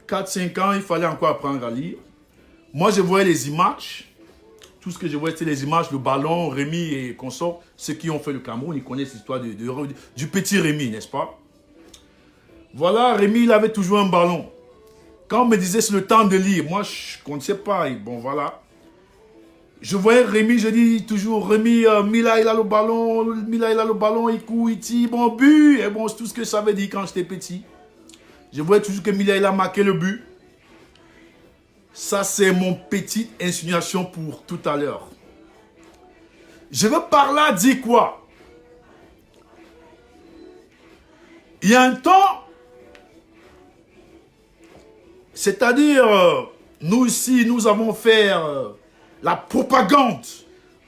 4-5 ans, il fallait encore apprendre à lire. Moi, je voyais les images. Tout ce que je voyais, c'était les images, le ballon, Rémi et consorts. Ceux qui ont fait le Cameroun, ils connaissent l'histoire du petit Rémi, n'est-ce pas? Voilà, Rémi, il avait toujours un ballon. Quand on me disait c'est le temps de lire, moi, je ne connaissais pas. Et bon, voilà. Je voyais Rémi, je dis toujours, Rémi, Mila, il a le ballon, Mila, il a le ballon, il court, il tire, bon, but. Et bon, c'est tout ce que je savais dire quand j'étais petit. Je voyais toujours que Mila, il a marqué le but. Ça, c'est mon petite insinuation pour tout à l'heure. Je veux par là dire quoi? Il y a un temps, c'est-à-dire, nous ici, nous avons fait la propagande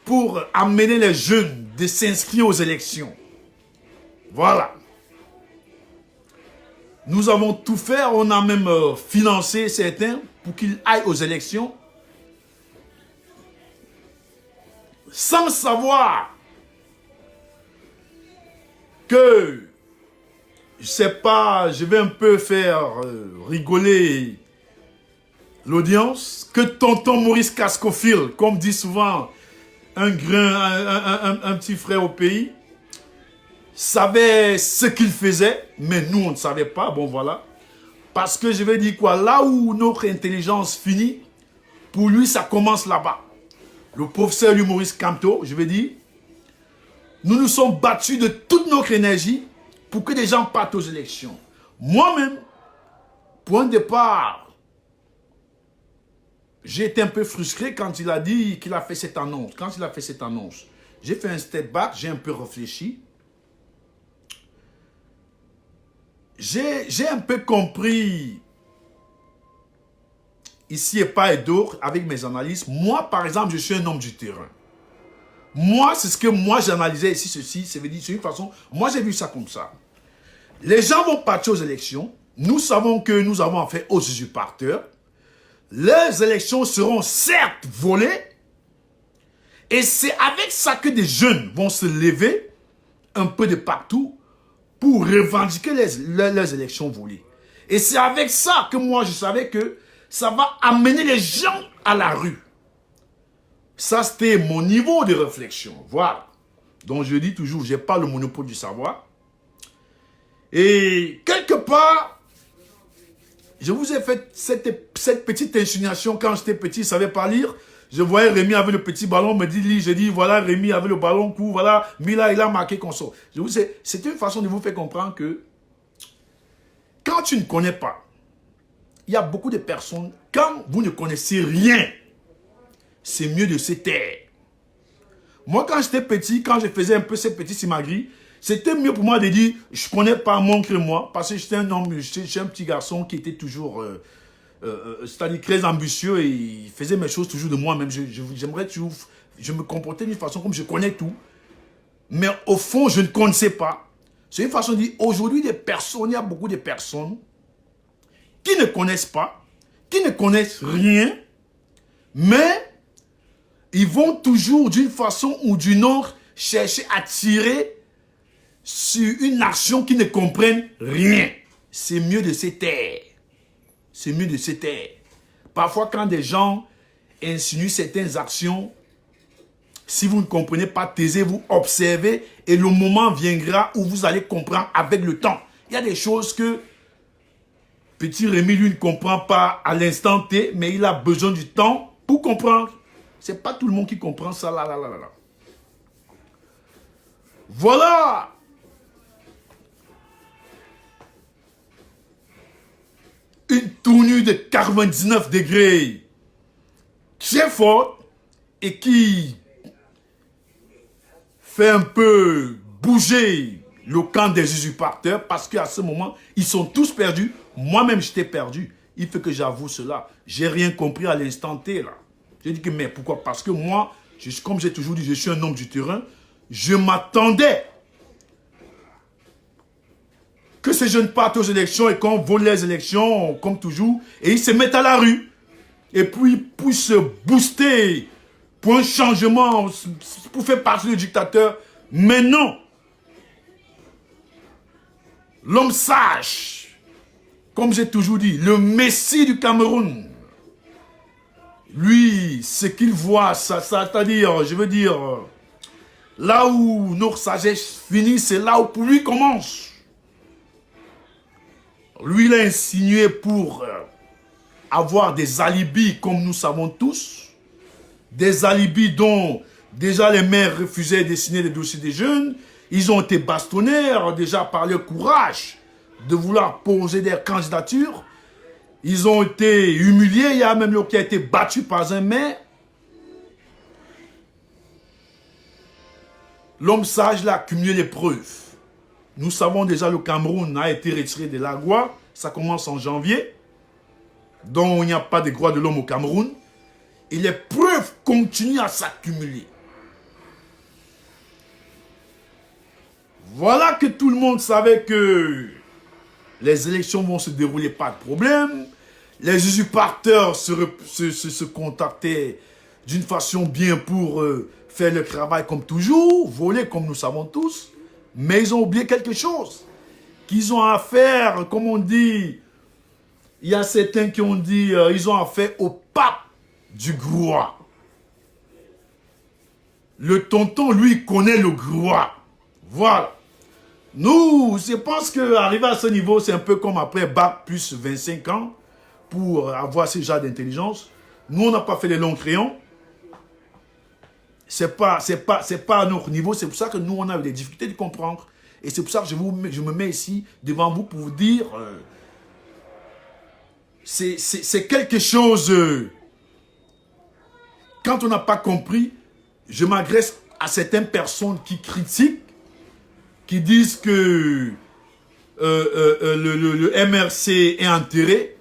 pour amener les jeunes de s'inscrire aux élections. Voilà. Nous avons tout fait, on a même financé certains pour qu'ils aillent aux élections sans savoir que, je sais pas, je vais un peu faire rigoler l'audience, que tonton Maurice Cascofil, comme dit souvent un petit frère au pays, savait ce qu'il faisait, mais nous on ne savait pas, bon voilà. Parce que je vais dire quoi, là où notre intelligence finit, pour lui ça commence là-bas. Le professeur Maurice Kamto, je vais dire, nous nous sommes battus de toute notre énergie pour que des gens partent aux élections. Moi-même, pour un départ, j'ai été un peu frustré quand il a dit qu'il a fait cette annonce. Quand il a fait cette annonce, j'ai fait un step back, j'ai un peu réfléchi. J'ai un peu compris, ici et pas et d'autres, avec mes analyses. Moi, par exemple, je suis un homme du terrain. Moi, c'est ce que moi j'analysais ici, ceci, ça veut dire, c'est une façon, moi j'ai vu ça comme ça. Les gens vont partir aux élections. Nous savons que nous avons affaire aux usurpateurs. Les élections seront certes volées. Et c'est avec ça que des jeunes vont se lever un peu de partout pour revendiquer les élections volées. Et c'est avec ça que moi je savais que ça va amener les gens à la rue. Ça c'était mon niveau de réflexion. Voilà. Donc je dis toujours, je n'ai pas le monopole du savoir. Et quelque part, je vous ai fait cette petite insinuation quand j'étais petit, je ne savais pas lire. Je voyais Rémi avec le petit ballon, me dit, lis, je dis, voilà, Rémi avec le ballon, court, voilà, Mila, il a marqué consort. C'est une façon de vous faire comprendre que quand tu ne connais pas, il y a beaucoup de personnes, quand vous ne connaissez rien, c'est mieux de se taire. Moi, quand j'étais petit, quand je faisais un peu ces petits simagris, c'était mieux pour moi de dire, je ne connais pas, montre-moi, parce que j'étais un homme, j'étais un petit garçon qui était toujours... c'est-à-dire très ambitieux et il faisait mes choses toujours de moi-même. J'aimerais toujours, je me comportais d'une façon comme je connais tout. Mais au fond, je ne connaissais pas. C'est une façon de dire, aujourd'hui, il y a beaucoup de personnes qui ne connaissent pas, qui ne connaissent rien, mais ils vont toujours d'une façon ou d'une autre chercher à tirer sur une nation qui ne comprenne rien. C'est mieux de se taire. C'est mieux de se taire. Parfois, quand des gens insinuent certaines actions, si vous ne comprenez pas, taisez-vous, observez, et le moment viendra où vous allez comprendre avec le temps. Il y a des choses que petit Rémi, lui, ne comprend pas à l'instant T, mais il a besoin du temps pour comprendre. Ce n'est pas tout le monde qui comprend ça, là. Voilà. Une tournure de 99 degrés très forte et qui fait un peu bouger le camp des usurpateurs parce qu'à ce moment, ils sont tous perdus. Moi-même, j'étais perdu. Il faut que j'avoue cela. J'ai rien compris à l'instant T, là. J'ai dit que, mais pourquoi? Parce que moi, comme j'ai toujours dit, je suis un homme du terrain. Je m'attendais que ces jeunes partent aux élections et qu'on vole les élections, comme toujours, et ils se mettent à la rue. Et puis, pour se booster, pour un changement, pour faire partie du dictateur. Mais non. L'homme sage comme j'ai toujours dit, le Messie du Cameroun, lui, ce qu'il voit, c'est-à-dire, je veux dire, là où notre sagesse finit, c'est là où pour lui commence. Lui, il a insinué pour avoir des alibis, comme nous savons tous, des alibis dont déjà les maires refusaient de signer les dossiers des jeunes, ils ont été bastonnés déjà par leur courage de vouloir poser des candidatures. Ils ont été humiliés, il y a même l'autre qui a été battu par un maire. L'homme sage l'a accumulé les preuves. Nous savons déjà que le Cameroun a été retiré de l'AGOA, ça commence en janvier, donc il n'y a pas de droits de l'homme au Cameroun. Et les preuves continuent à s'accumuler. Voilà que tout le monde savait que les élections vont se dérouler, pas de problème. Les usurpateurs se contactaient d'une façon bien pour faire le travail comme toujours, voler comme nous savons tous. Mais ils ont oublié quelque chose. Qu'ils ont affaire, comme on dit, il y a certains qui ont dit, ils ont affaire au pape du Groix. Le tonton, lui, connaît le Groix. Voilà. Nous, je pense qu'arriver à ce niveau, c'est un peu comme après Bac plus 25 ans pour avoir ce genre d'intelligence. Nous, on n'a pas fait les longs crayons. C'est pas à notre niveau. C'est pour ça que nous, on a eu des difficultés de comprendre. Et c'est pour ça que je me mets ici devant vous pour vous dire c'est quelque chose... quand on n'a pas compris, je m'adresse à certaines personnes qui critiquent, qui disent que le MRC est enterré.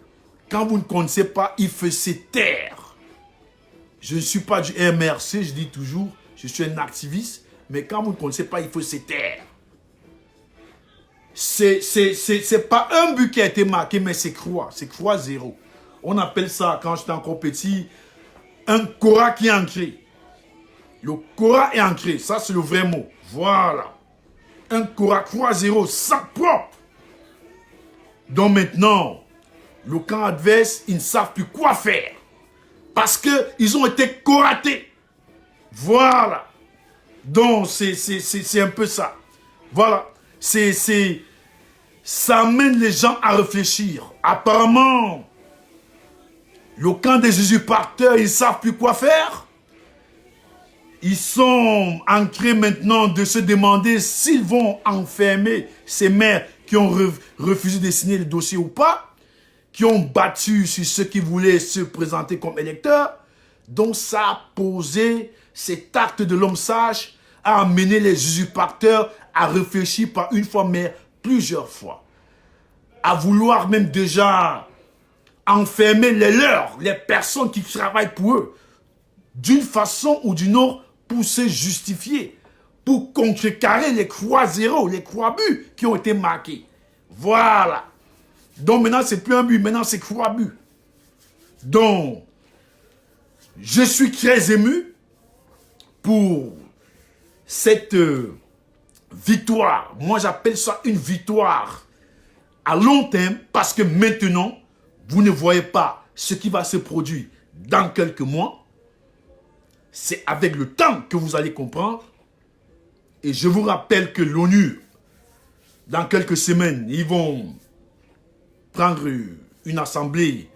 Quand vous ne connaissez pas, il faut se taire. Je ne suis pas du MRC, je dis toujours, je suis un activiste, mais quand vous ne connaissez pas, il faut se taire. C'est pas un but qui a été marqué, mais c'est croix zéro. On appelle ça, quand j'étais encore petit, un Cora qui est ancré. Le Cora est ancré, ça c'est le vrai mot. Voilà. Un Cora croix zéro, sans propre. Donc maintenant, le camp adverse, ils ne savent plus quoi faire. Parce qu'ils ont été coratés. Voilà. Donc c'est un peu ça. Voilà. Ça amène les gens à réfléchir. Apparemment, le camp des usurpateurs, ils ne savent plus quoi faire. Ils sont en train maintenant de se demander s'ils vont enfermer ces maires qui ont refusé de signer le dossier ou pas, qui ont battu sur ceux qui voulaient se présenter comme électeurs. Donc ça a posé cet acte de l'homme sage à amener les usurpateurs à réfléchir pas une fois mais plusieurs fois. À vouloir même déjà enfermer les leurs, les personnes qui travaillent pour eux, d'une façon ou d'une autre, pour se justifier, pour contrecarrer les croix zéro, les croix buts qui ont été marqués. Voilà. Donc maintenant, c'est plus un but, maintenant c'est croix but. Donc, je suis très ému pour cette victoire. Moi, j'appelle ça une victoire à long terme parce que maintenant, vous ne voyez pas ce qui va se produire dans quelques mois. C'est avec le temps que vous allez comprendre. Et je vous rappelle que l'ONU, dans quelques semaines, ils vont prendre une assemblée.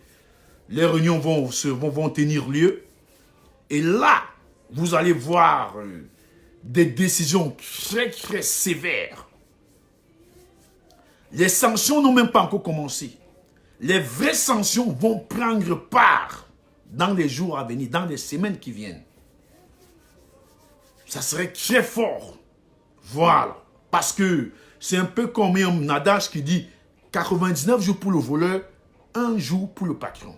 Les réunions vont tenir lieu. Et là, vous allez voir des décisions très, très sévères. Les sanctions n'ont même pas encore commencé. Les vraies sanctions vont prendre part dans les jours à venir, dans les semaines qui viennent. Ça serait très fort. Voilà. Parce que c'est un peu comme un adage qui dit 99 jours pour le voleur, 1 jour pour le patron.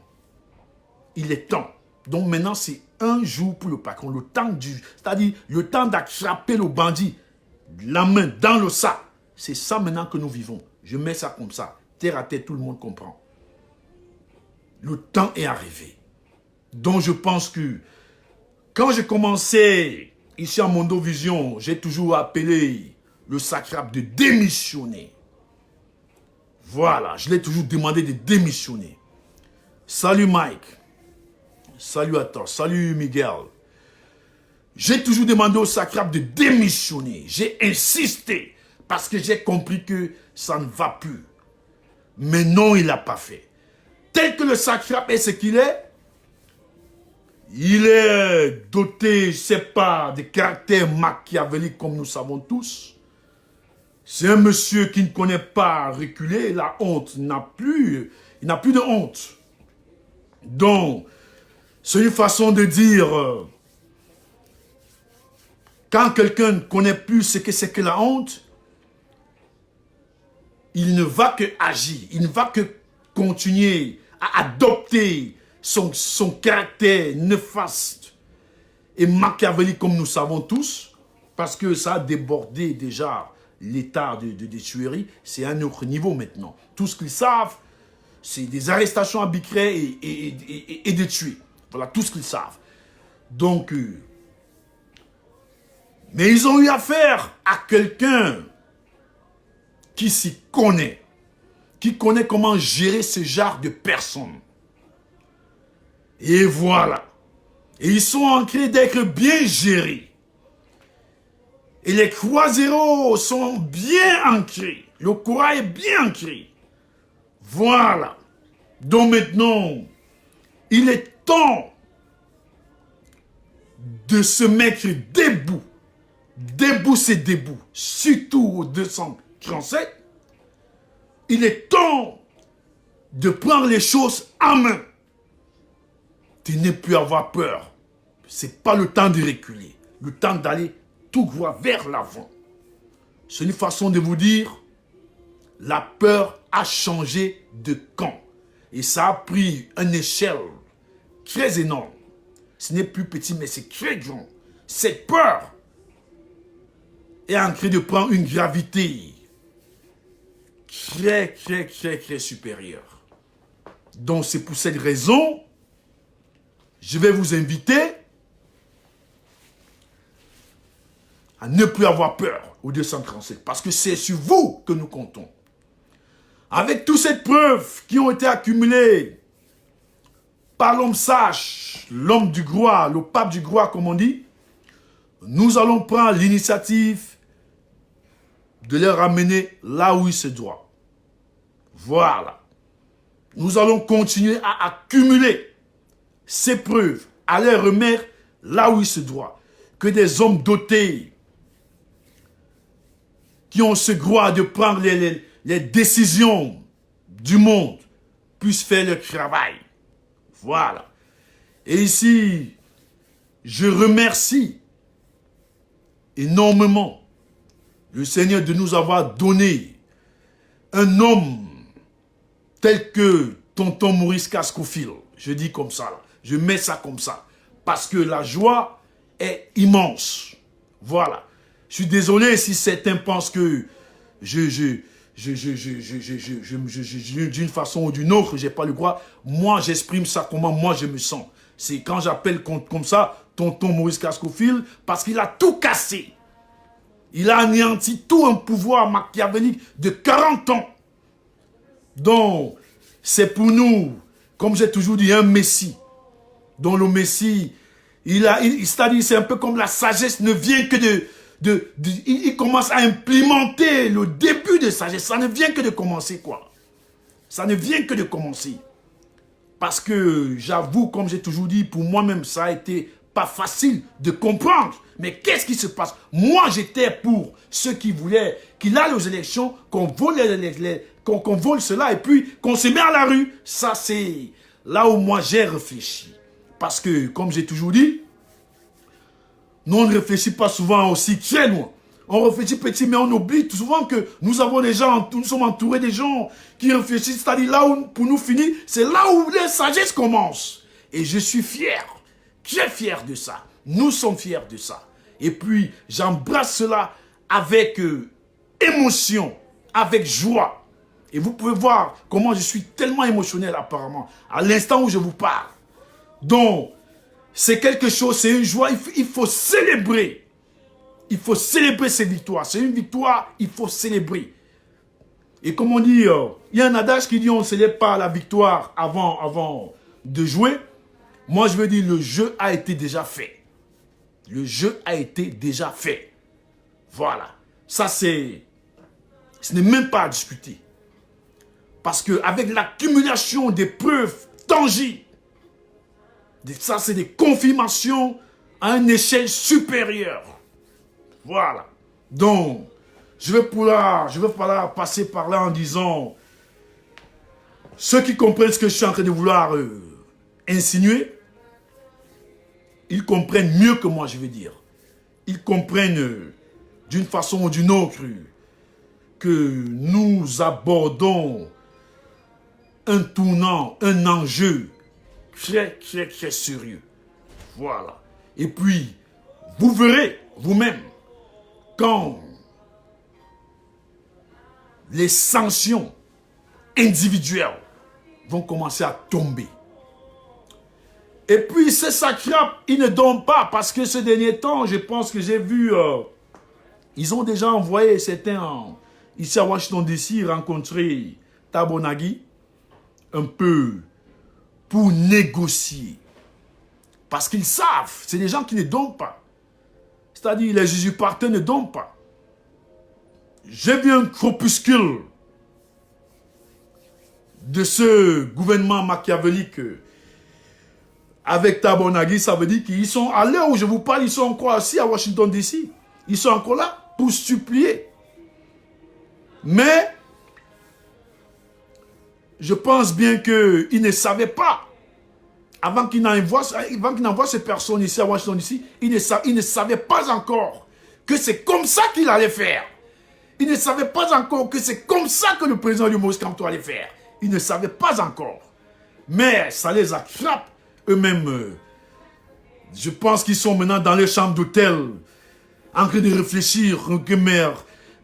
Il est temps. Donc maintenant, c'est 1 jour pour le patron. Le temps c'est-à-dire le temps d'attraper le bandit, la main dans le sac. C'est ça maintenant que nous vivons. Je mets ça comme ça. Terre à terre, tout le monde comprend. Le temps est arrivé. Donc je pense que quand j'ai commencé ici à Mondo Vision, j'ai toujours appelé le sacrable de démissionner. Voilà, je l'ai toujours demandé de démissionner. Salut Mike. Salut à toi. Salut Miguel. J'ai toujours demandé au Sakrab de démissionner. J'ai insisté parce que j'ai compris que ça ne va plus. Mais non, il ne l'a pas fait. Tel que le Sakrab est ce qu'il est, il est doté, je ne sais pas, de caractère machiavélique comme nous savons tous. C'est un monsieur qui ne connaît pas reculer. La honte il n'a plus de honte. Donc, c'est une façon de dire, quand quelqu'un ne connaît plus ce que c'est que la honte, il ne va que agir, il ne va que continuer à adopter son caractère néfaste et machiavélique comme nous savons tous, parce que ça a débordé déjà l'état de tuerie, c'est un autre niveau maintenant. Tout ce qu'ils savent, c'est des arrestations arbitraires et de tuer. Voilà tout ce qu'ils savent. Donc, mais ils ont eu affaire à quelqu'un qui s'y connaît, qui connaît comment gérer ce genre de personnes. Et voilà. Et ils sont en train d'être bien gérés. Et les croiseros sont bien ancrés. Le courage est bien ancré. Voilà. Donc maintenant, il est temps de se mettre debout. Debout, c'est debout. Surtout au 237. Il est temps de prendre les choses en main. De ne plus avoir peur. Ce n'est pas le temps de reculer. Le temps d'aller tout droit vers l'avant. C'est une façon de vous dire, la peur a changé de camp. Et ça a pris une échelle très énorme. Ce n'est plus petit, mais c'est très grand. Cette peur est en train de prendre une gravité très supérieure. Donc c'est pour cette raison, je vais vous inviter à ne plus avoir peur au 237, parce que c'est sur vous que nous comptons. Avec toutes ces preuves qui ont été accumulées par l'homme sage, l'homme du Groix, le pape du Groix, comme on dit, nous allons prendre l'initiative de les ramener là où il se doit. Voilà. Nous allons continuer à accumuler ces preuves, à les remettre là où il se doit. Que des hommes dotés qui ont ce droit de prendre les décisions du monde puissent faire leur travail. Voilà. Et ici, je remercie énormément le Seigneur de nous avoir donné un homme tel que tonton Maurice Cascofil. Je dis comme ça, là. Je mets ça comme ça. Parce que la joie est immense. Voilà. Je suis désolé si certains pensent que d'une façon ou d'une autre, j'ai pas le droit. Moi, j'exprime ça comment moi je me sens. C'est quand j'appelle comme ça tonton Maurice Cascofil, parce qu'il a tout cassé. Il a anéanti tout un pouvoir machiavélique de 40 ans. Donc, c'est pour nous, comme j'ai toujours dit, un messie. Dont le messie, c'est-à-dire c'est un peu comme la sagesse ne vient que il commence à implémenter le début de sagesse. Ça ne vient que de commencer, quoi. Ça ne vient que de commencer. Parce que j'avoue, comme j'ai toujours dit, pour moi-même, ça a été pas facile de comprendre. Mais qu'est-ce qui se passe? Moi, j'étais pour ceux qui voulaient qu'il aille aux élections, qu'on vole, qu'on vole cela et puis qu'on se met à la rue. Ça, c'est là où moi, j'ai réfléchi. Parce que, comme j'ai toujours dit, nous, on ne réfléchit pas souvent aussi très loin. On réfléchit petit, mais on oublie souvent que nous avons des gens, nous sommes entourés des gens qui réfléchissent. C'est-à-dire là où, pour nous finir, c'est là où les sagesses commencent. Et je suis fier, très fier de ça. Nous sommes fiers de ça. Et puis, j'embrasse cela avec émotion, avec joie. Et vous pouvez voir comment je suis tellement émotionnel apparemment, à l'instant où je vous parle. Donc, c'est quelque chose, c'est une joie, il faut célébrer. Il faut célébrer ces victoires. C'est une victoire, il faut célébrer. Et comme on dit, il y a un adage qui dit on ne célèbre pas la victoire avant de jouer. Moi, je veux dire, le jeu a été déjà fait. Le jeu a été déjà fait. Voilà. Ça, ce n'est même pas à discuter. Parce qu'avec l'accumulation des preuves tangibles, ça, c'est des confirmations à une échelle supérieure. Voilà. Donc, je vais pouvoir passer par là en disant, ceux qui comprennent ce que je suis en train de vouloir insinuer, ils comprennent mieux que moi, je veux dire. Ils comprennent d'une façon ou d'une autre que nous abordons un tournant, un enjeu très, très, très sérieux. Voilà. Et puis, vous verrez vous-même, quand les sanctions individuelles vont commencer à tomber. Et puis, ces satraps, ils ne dorment pas, parce que ces derniers temps, je pense que j'ai vu, ils ont déjà envoyé certains, ici à Washington DC, rencontrer Thabo Mbeki, un peu pour négocier. Parce qu'ils savent, c'est des gens qui ne dorment pas. C'est-à-dire, les usurpateurs ne dorment pas. J'ai vu un crépuscule de ce gouvernement machiavélique avec Thabo Mbeki. Ça veut dire qu'ils sont, à l'heure où je vous parle, ils sont encore assis à Washington DC. Ils sont encore là pour supplier. Mais, je pense bien qu'ils ne savaient pas. Avant qu'ils n'envoient ces personnes ici à Washington DC, ils ne savaient pas encore que c'est comme ça qu'il allait faire. Ils ne savaient pas encore que c'est comme ça que le président du Maurice Kamto allait faire. Ils ne savaient pas encore. Mais ça les attrape eux-mêmes. Je pense qu'ils sont maintenant dans les chambres d'hôtel, en train de réfléchir,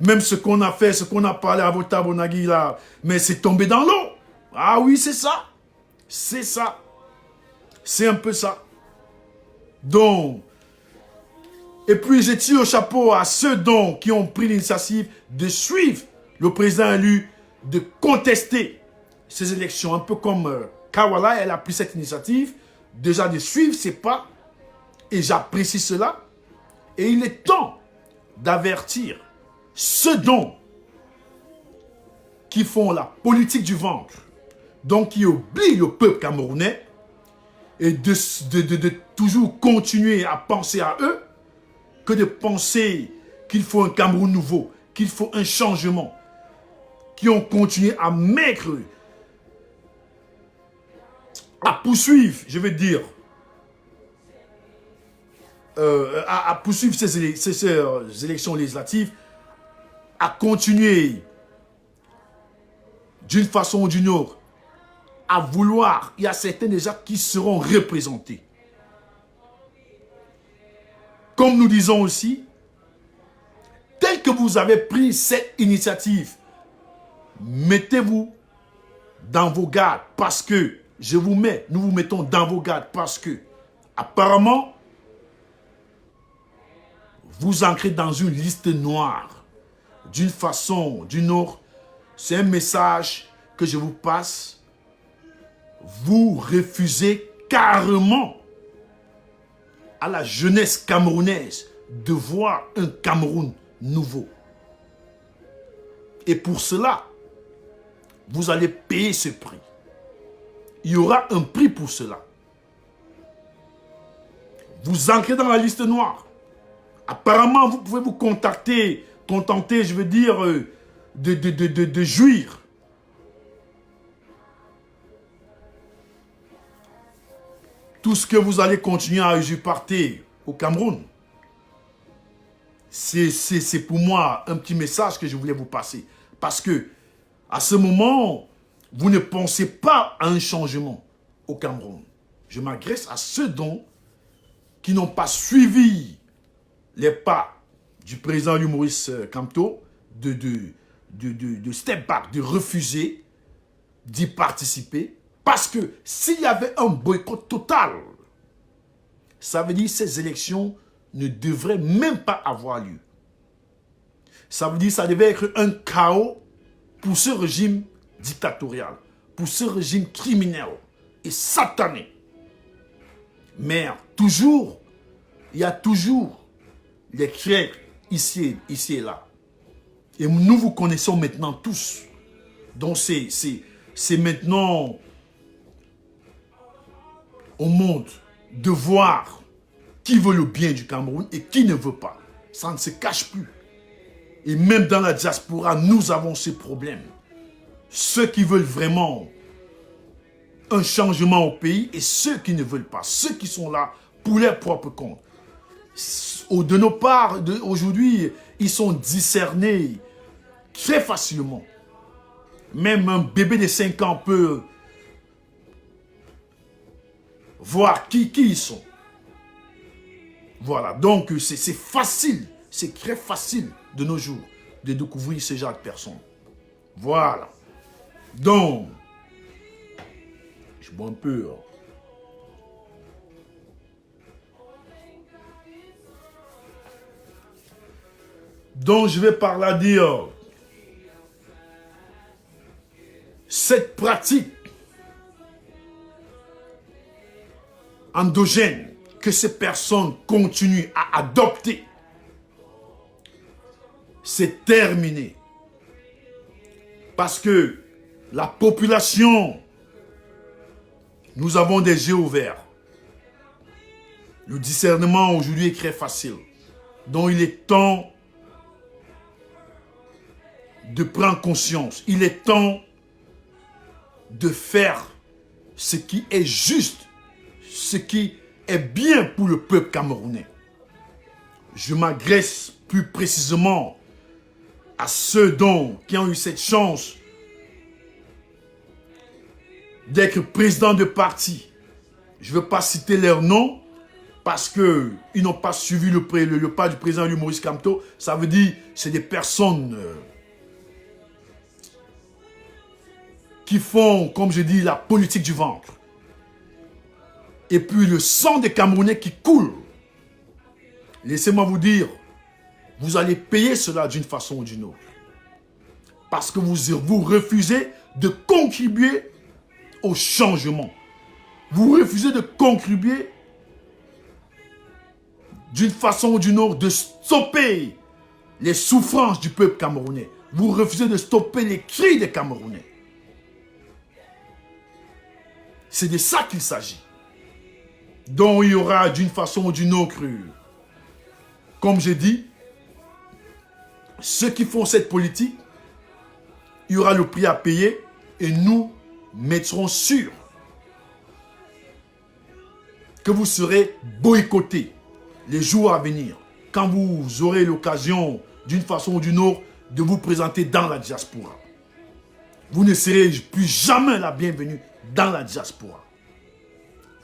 même ce qu'on a fait, ce qu'on a parlé à Thabo Mbeki là, mais c'est tombé dans l'eau. Ah oui, c'est ça. C'est ça. C'est un peu ça. Donc, et puis je tire au chapeau à ceux donc qui ont pris l'initiative de suivre le président élu, de contester ces élections. Un peu comme Kawala, elle a pris cette initiative, déjà de suivre ses pas, et j'apprécie cela. Et il est temps d'avertir ceux donc qui font la politique du ventre, donc qui oublient le peuple camerounais, et de toujours continuer à penser à eux, que de penser qu'il faut un Cameroun nouveau, qu'il faut un changement, qui ont continué à mettre, à poursuivre, je veux dire, à poursuivre ces élections législatives, à continuer d'une façon ou d'une autre, à vouloir, il y a certains déjà qui seront représentés. Comme nous disons aussi, tel que vous avez pris cette initiative, mettez-vous dans vos gardes parce que, nous vous mettons dans vos gardes parce que, apparemment, vous ancrez dans une liste noire. D'une façon ou d'une autre, c'est un message que je vous passe. Vous refusez carrément à la jeunesse camerounaise de voir un Cameroun nouveau. Et pour cela, vous allez payer ce prix. Il y aura un prix pour cela. Vous ancrez dans la liste noire. Apparemment, vous pouvez vous contenter, je veux dire, de jouir. Tout ce que vous allez continuer à usurper au Cameroun, c'est pour moi un petit message que je voulais vous passer. Parce que, à ce moment, vous ne pensez pas à un changement au Cameroun. Je m'adresse à ceux qui n'ont pas suivi les pas du président Maurice Kamto de step back, de refuser d'y participer. Parce que s'il y avait un boycott total, ça veut dire que ces élections ne devraient même pas avoir lieu. Ça veut dire que ça devait être un chaos pour ce régime dictatorial, pour ce régime criminel et satané. Mais toujours, il y a toujours les crêpes ici et là. Et nous vous connaissons maintenant tous. Donc c'est maintenant au monde de voir qui veut le bien du Cameroun et qui ne veut pas. Ça ne se cache plus. Et même dans la diaspora, nous avons ces problèmes. Ceux qui veulent vraiment un changement au pays et ceux qui ne veulent pas. Ceux qui sont là pour leur propre compte. De nos parts, aujourd'hui, ils sont discernés très facilement. Même un bébé de 5 ans peut voir qui ils sont. Voilà, donc c'est facile, c'est très facile de nos jours de découvrir ce genre de personnes. Voilà. Donc, je bois un peu. Donc, je vais par là dire, cette pratique endogène que ces personnes continuent à adopter, c'est terminé. Parce que la population, nous avons des yeux ouverts. Le discernement aujourd'hui est très facile. Donc il est temps de prendre conscience. Il est temps de faire ce qui est juste, ce qui est bien pour le peuple camerounais. Je m'adresse plus précisément à ceux qui ont eu cette chance d'être président de parti. Je ne veux pas citer leurs noms parce qu'ils n'ont pas suivi le pas du président Maurice Kamto. Ça veut dire que c'est des personnes qui font, comme je dis, la politique du ventre. Et puis le sang des Camerounais qui coule. Laissez-moi vous dire, vous allez payer cela d'une façon ou d'une autre. Parce que vous refusez de contribuer au changement. Vous refusez de contribuer d'une façon ou d'une autre de stopper les souffrances du peuple camerounais. Vous refusez de stopper les cris des Camerounais. C'est de ça qu'il s'agit. Donc il y aura d'une façon ou d'une autre, comme j'ai dit, ceux qui font cette politique, il y aura le prix à payer et nous mettrons sûr que vous serez boycottés les jours à venir quand vous aurez l'occasion d'une façon ou d'une autre de vous présenter dans la diaspora. Vous ne serez plus jamais la bienvenue dans la diaspora.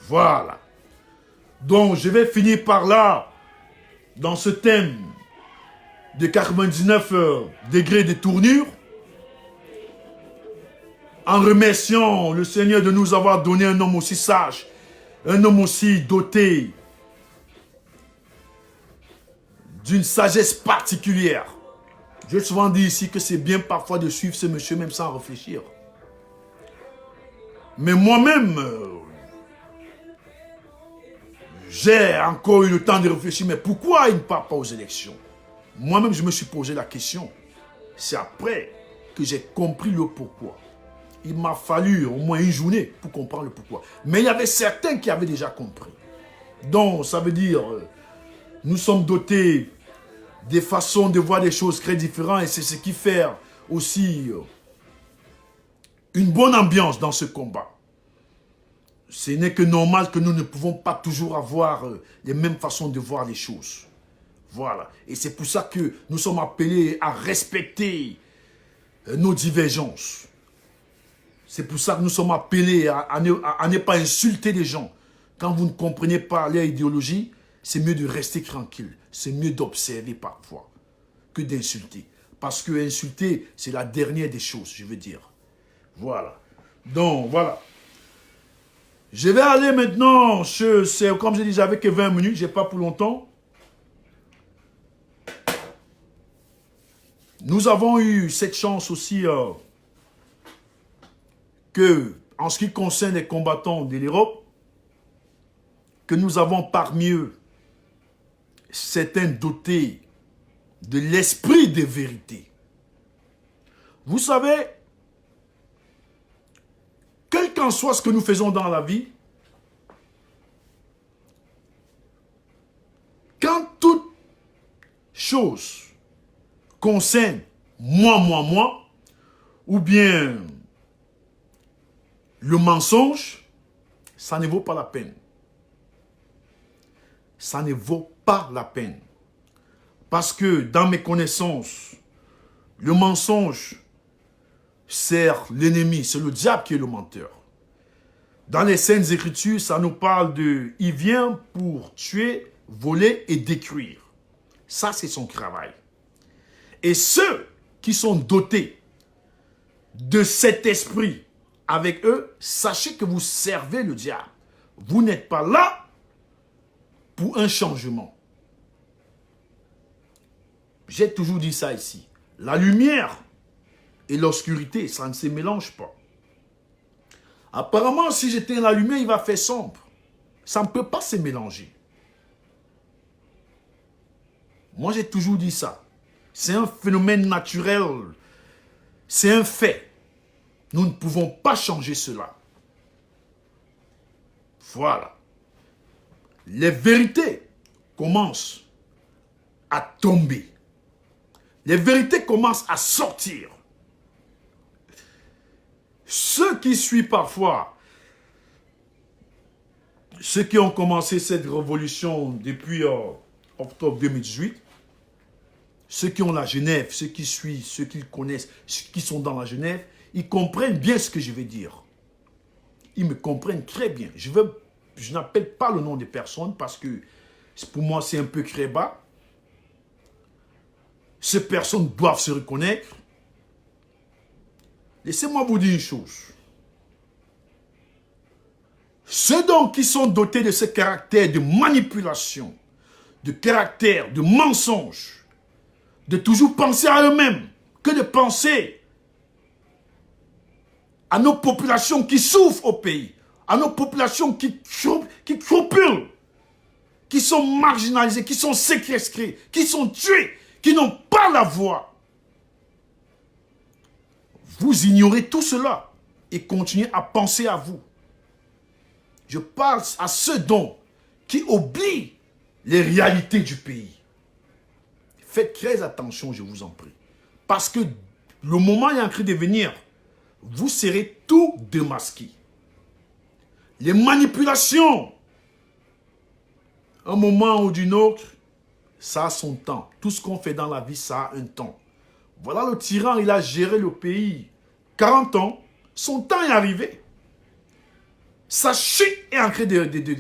Voilà. Donc je vais finir par là dans ce thème de 99 degrés de tournure, en remerciant le Seigneur de nous avoir donné un homme aussi sage, un homme aussi doté d'une sagesse particulière. J'ai souvent dit ici que c'est bien parfois de suivre ce monsieur même sans réfléchir. Mais moi-même, j'ai encore eu le temps de réfléchir, mais pourquoi il ne part pas aux élections? Moi-même, je me suis posé la question. C'est après que j'ai compris le pourquoi. Il m'a fallu au moins une journée pour comprendre le pourquoi. Mais il y avait certains qui avaient déjà compris. Donc, ça veut dire, nous sommes dotés des façons de voir des choses très différentes et c'est ce qui fait aussi une bonne ambiance dans ce combat. Ce n'est que normal que nous ne pouvons pas toujours avoir les mêmes façons de voir les choses. Voilà. Et c'est pour ça que nous sommes appelés à respecter nos divergences. C'est pour ça que nous sommes appelés à ne pas insulter les gens. Quand vous ne comprenez pas leur idéologie, c'est mieux de rester tranquille. C'est mieux d'observer parfois que d'insulter. Parce que insulter, c'est la dernière des choses, je veux dire. Voilà. Donc, voilà. Je vais aller maintenant, comme je dis, j'avais que 20 minutes, je n'ai pas pour longtemps. Nous avons eu cette chance aussi que, en ce qui concerne les combattants de l'Europe, que nous avons parmi eux certains dotés de l'esprit de vérité. Vous savez, quel qu'en soit ce que nous faisons dans la vie, quand toute chose concerne moi, ou bien le mensonge, ça ne vaut pas la peine. Ça ne vaut pas la peine. Parce que dans mes connaissances, le mensonge sert l'ennemi, c'est le diable qui est le menteur. Dans les Saintes Écritures, ça nous parle de « il vient pour tuer, voler et détruire ». Ça, c'est son travail. Et ceux qui sont dotés de cet esprit avec eux, sachez que vous servez le diable. Vous n'êtes pas là pour un changement. J'ai toujours dit ça ici. La lumière et l'obscurité, ça ne se mélange pas. Apparemment, si j'éteins la lumière, il va faire sombre. Ça ne peut pas se mélanger. Moi, j'ai toujours dit ça. C'est un phénomène naturel. C'est un fait. Nous ne pouvons pas changer cela. Voilà. Les vérités commencent à tomber. Les vérités commencent à sortir. Ceux qui suivent parfois, ceux qui ont commencé cette révolution depuis octobre 2018, ceux qui ont la Genève, ceux qui suivent, ceux qui connaissent, ceux qui sont dans la Genève, ils comprennent bien ce que je vais dire. Ils me comprennent très bien. Je n'appelle pas le nom des personnes parce que pour moi c'est un peu créba. Ces personnes doivent se reconnaître. Laissez-moi vous dire une chose. Ceux donc qui sont dotés de ce caractère de manipulation, de caractère de mensonge, de toujours penser à eux-mêmes, que de penser à nos populations qui souffrent au pays, à nos populations qui crapulent, qui sont marginalisées, qui sont séquestrées, qui sont tuées, qui n'ont pas la voix. Vous ignorez tout cela et continuez à penser à vous. Je parle à ceux dont qui oublient les réalités du pays. Faites très attention, je vous en prie. Parce que le moment est en train de venir, vous serez tout démasqué. Les manipulations, un moment ou d'une autre, ça a son temps. Tout ce qu'on fait dans la vie, ça a un temps. Voilà le tyran, il a géré le pays 40 ans. Son temps est arrivé. Sa chute est en train de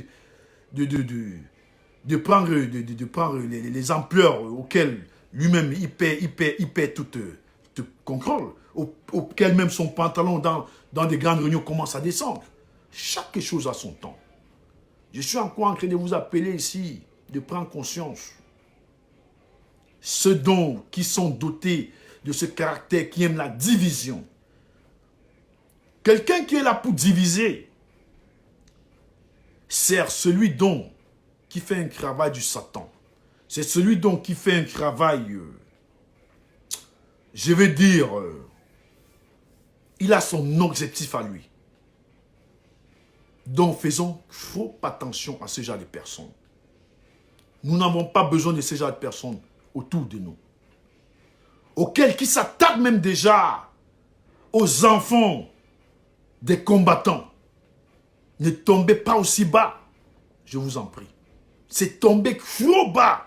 prendre les ampleurs auxquelles lui-même il perd tout contrôle. Auquel même son pantalon dans des grandes réunions commence à descendre. Chaque chose a son temps. Je suis encore en train de vous appeler ici, de prendre conscience. Ceux dont qui sont dotés de ce caractère qui aime la division. Quelqu'un qui est là pour diviser sert celui dont qui fait un travail du Satan. C'est celui dont qui fait un travail, je vais dire, il a son objectif à lui. Donc faisons trop attention à ce genre de personnes. Nous n'avons pas besoin de ce genre de personnes autour de nous. Auxquels qui s'attaquent même déjà aux enfants des combattants. Ne tombez pas aussi bas, je vous en prie. C'est tomber trop bas.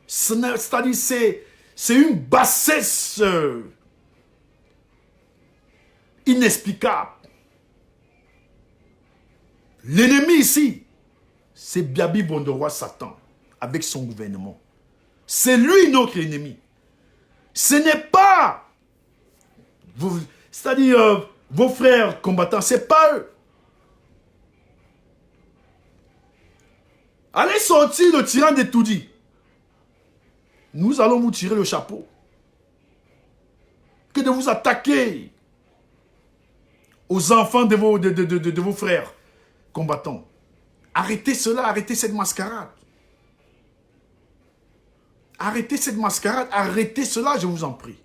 C'est-à-dire, c'est une bassesse inexplicable. L'ennemi ici, c'est Biabi Bondoroa Satan, avec son gouvernement. C'est lui notre ennemi. Ce n'est pas, c'est-à-dire vos frères combattants, ce n'est pas eux. Allez sortir le tyran de Toudi. Nous allons vous tirer le chapeau. Que de vous attaquer aux enfants de vos frères combattants. Arrêtez cela, arrêtez cette mascarade. Arrêtez cette mascarade, arrêtez cela, je vous en prie.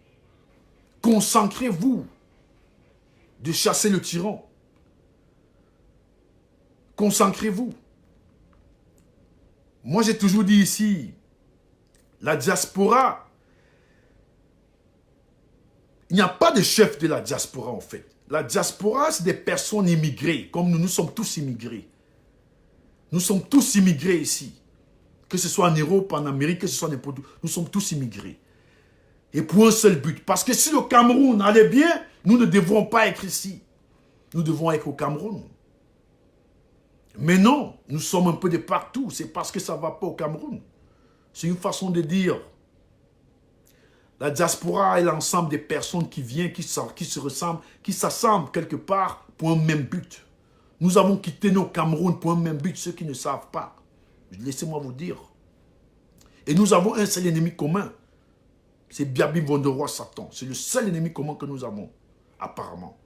Concentrez-vous de chasser le tyran. Concentrez-vous. Moi, j'ai toujours dit ici, la diaspora, il n'y a pas de chef de la diaspora en fait. La diaspora, c'est des personnes immigrées, comme nous sommes tous immigrés. Nous sommes tous immigrés ici. Que ce soit en Europe, en Amérique, que ce soit n'importe où, nous sommes tous immigrés. Et pour un seul but. Parce que si le Cameroun allait bien, nous ne devrons pas être ici. Nous devons être au Cameroun. Mais non, nous sommes un peu de partout. C'est parce que ça ne va pas au Cameroun. C'est une façon de dire. La diaspora est l'ensemble des personnes qui viennent, qui se ressemblent, qui s'assemblent quelque part pour un même but. Nous avons quitté nos Cameroun pour un même but, ceux qui ne savent pas. Laissez-moi vous dire. Et nous avons un seul ennemi commun. C'est Biabi Vonderoy Satan. C'est le seul ennemi commun que nous avons, apparemment.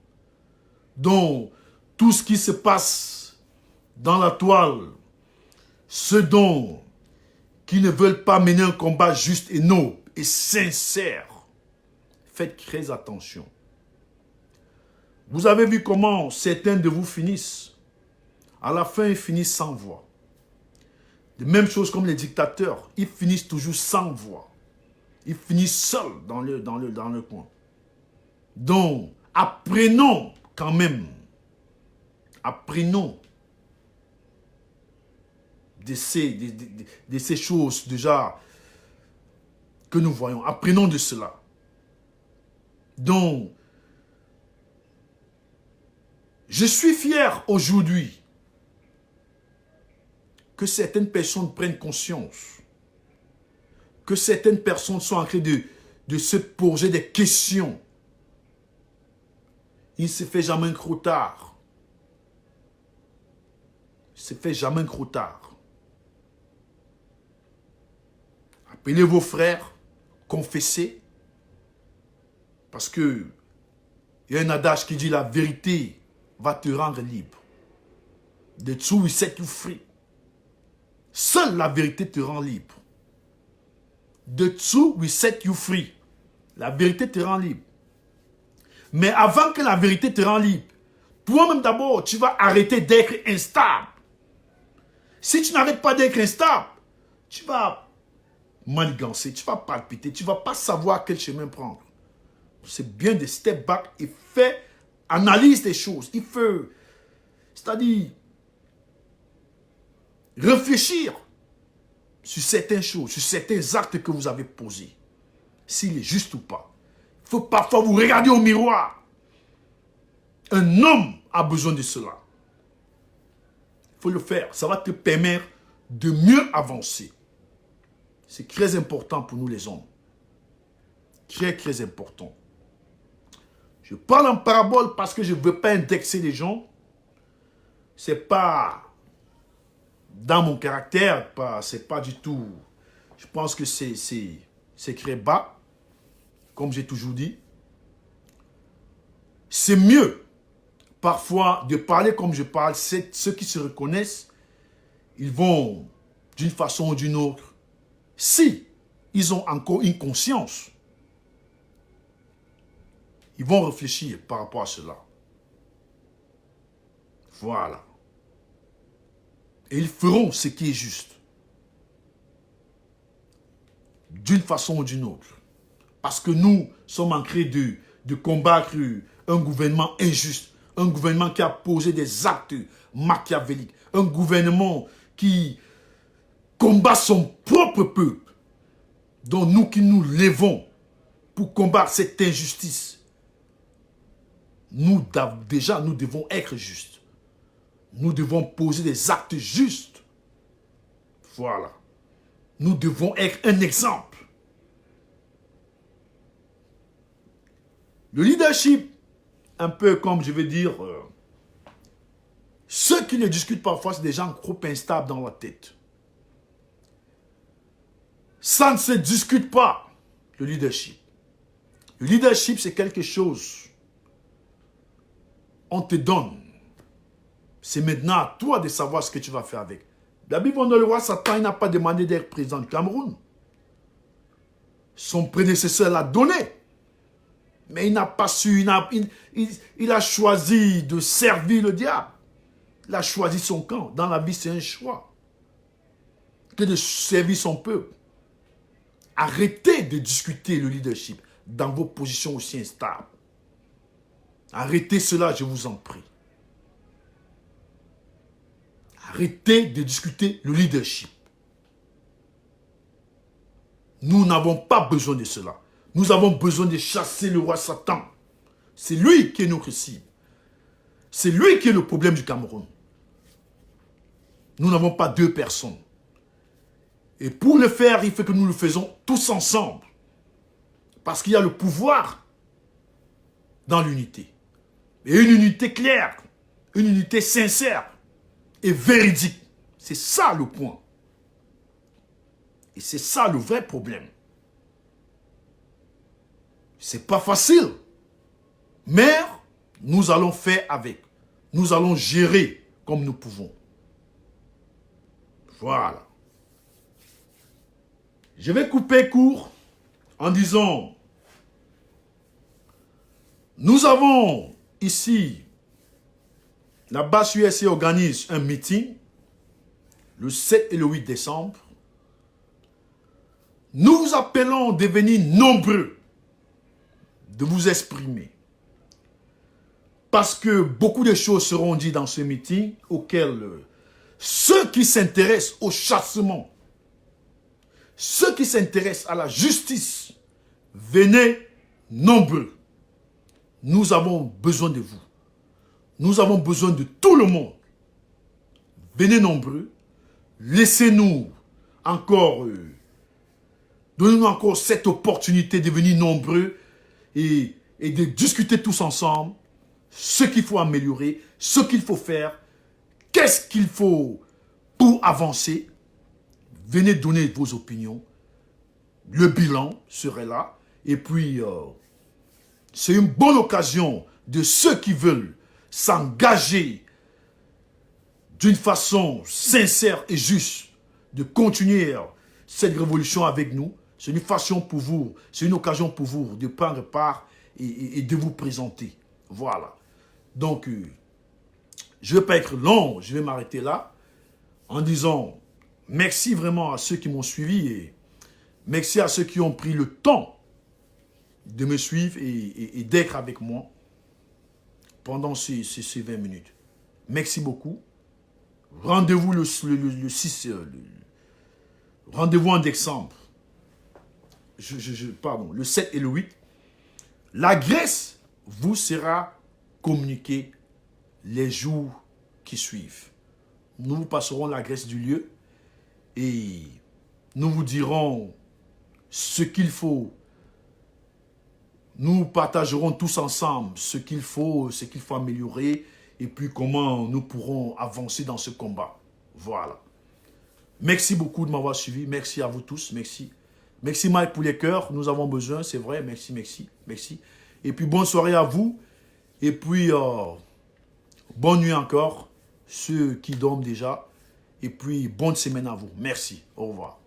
Donc, tout ce qui se passe dans la toile, ceux qui ne veulent pas mener un combat juste et noble et sincère, faites très attention. Vous avez vu comment certains de vous finissent. À la fin, ils finissent sans voix. De même chose comme les dictateurs, ils finissent toujours sans voix. Ils finissent seuls dans le coin. Donc, apprenons quand même. Apprenons de ces choses déjà que nous voyons. Apprenons de cela. Donc, je suis fier aujourd'hui que certaines personnes prennent conscience, que certaines personnes sont en train de se poser des questions. Il ne se fait jamais trop tard. Il ne se fait jamais trop tard. Appelez vos frères, confessez, parce que il y a un adage qui dit la vérité va te rendre libre. The truth will set you free. Seule la vérité te rend libre. The truth will set you free. La vérité te rend libre. Mais avant que la vérité te rende libre, toi-même d'abord, tu vas arrêter d'être instable. Si tu n'arrêtes pas d'être instable, tu vas manigancer, tu vas palpiter, tu ne vas pas savoir quel chemin prendre. C'est bien de step back et fais, analyse des choses. Il faut, c'est-à-dire, réfléchir sur certaines choses, sur certains actes que vous avez posés. S'il est juste ou pas. Il faut parfois vous regarder au miroir. Un homme a besoin de cela. Il faut le faire. Ça va te permettre de mieux avancer. C'est très important pour nous les hommes. Très, très important. Je parle en parabole parce que je ne veux pas indexer les gens. Ce n'est pas dans mon caractère, c'est pas du tout. Je pense que c'est très bas, comme j'ai toujours dit. C'est mieux, parfois, de parler comme je parle. Ceux qui se reconnaissent, ils vont, d'une façon ou d'une autre, si ils ont encore une conscience, ils vont réfléchir par rapport à cela. Voilà. Et ils feront ce qui est juste. D'une façon ou d'une autre. Parce que nous sommes en train de combattre un gouvernement injuste. Un gouvernement qui a posé des actes machiavéliques. Un gouvernement qui combat son propre peuple. Donc nous qui nous levons pour combattre cette injustice. Nous devons être justes. Nous devons poser des actes justes. Voilà. Nous devons être un exemple. Le leadership, un peu comme je veux dire, ceux qui ne discutent parfois, c'est des gens trop instables dans la tête. Ça ne se discute pas, le leadership. Le leadership, c'est quelque chose. on te donne. C'est maintenant à toi de savoir ce que tu vas faire avec. La Bible, on le roi Satan, il n'a pas demandé d'être président du Cameroun. Son prédécesseur l'a donné. Mais il n'a pas su, il a choisi de servir le diable. Il a choisi son camp. Dans la vie, c'est un choix. Que de servir son peuple. Arrêtez de discuter le leadership dans vos positions aussi instables. Arrêtez cela, je vous en prie. Arrêtez de discuter le leadership. Nous n'avons pas besoin de cela. Nous avons besoin de chasser le roi Satan. C'est lui qui est notre cible. C'est lui qui est le problème du Cameroun. Nous n'avons pas deux personnes. Et pour le faire, il faut que nous le faisons tous ensemble. Parce qu'il y a le pouvoir dans l'unité. Et une unité claire, une unité sincère et véridique. C'est ça le point. Et c'est ça le vrai problème. C'est pas facile. Mais nous allons faire avec. Nous allons gérer comme nous pouvons. Voilà. Je vais couper court en disant, nous avons ici, la base USA organise un meeting le 7 et le 8 décembre. Nous vous appelons de venir nombreux, de vous exprimer. Parce que beaucoup de choses seront dites dans ce meeting auxquelles ceux qui s'intéressent au chassement, ceux qui s'intéressent à la justice, venez nombreux. Nous avons besoin de vous. Nous avons besoin de tout le monde. Venez nombreux. Laissez-nous encore, donnez-nous encore cette opportunité de venir nombreux et de discuter tous ensemble ce qu'il faut améliorer, ce qu'il faut faire, qu'est-ce qu'il faut pour avancer. Venez donner vos opinions. Le bilan serait là. Et puis, c'est une bonne occasion de ceux qui veulent s'engager d'une façon sincère et juste de continuer cette révolution avec nous. C'est une façon pour vous, c'est une occasion pour vous de prendre part et de vous présenter. Voilà. Donc, je ne vais pas être long, je vais m'arrêter là en disant merci vraiment à ceux qui m'ont suivi et merci à ceux qui ont pris le temps de me suivre et d'être avec moi pendant ces 20 minutes. Merci beaucoup. Rendez-vous le 6, rendez-vous en décembre. Pardon, le 7 et le 8. L'adresse vous sera communiquée les jours qui suivent. Nous vous passerons l'adresse du lieu et nous vous dirons ce qu'il faut. Nous partagerons tous ensemble ce qu'il faut améliorer et puis comment nous pourrons avancer dans ce combat. Voilà. Merci beaucoup de m'avoir suivi. Merci à vous tous. Merci. Merci Mike pour les cœurs. Nous avons besoin, c'est vrai. Merci, merci, merci. Et puis bonne soirée à vous. Et puis bonne nuit encore, ceux qui dorment déjà. Et puis bonne semaine à vous. Merci. Au revoir.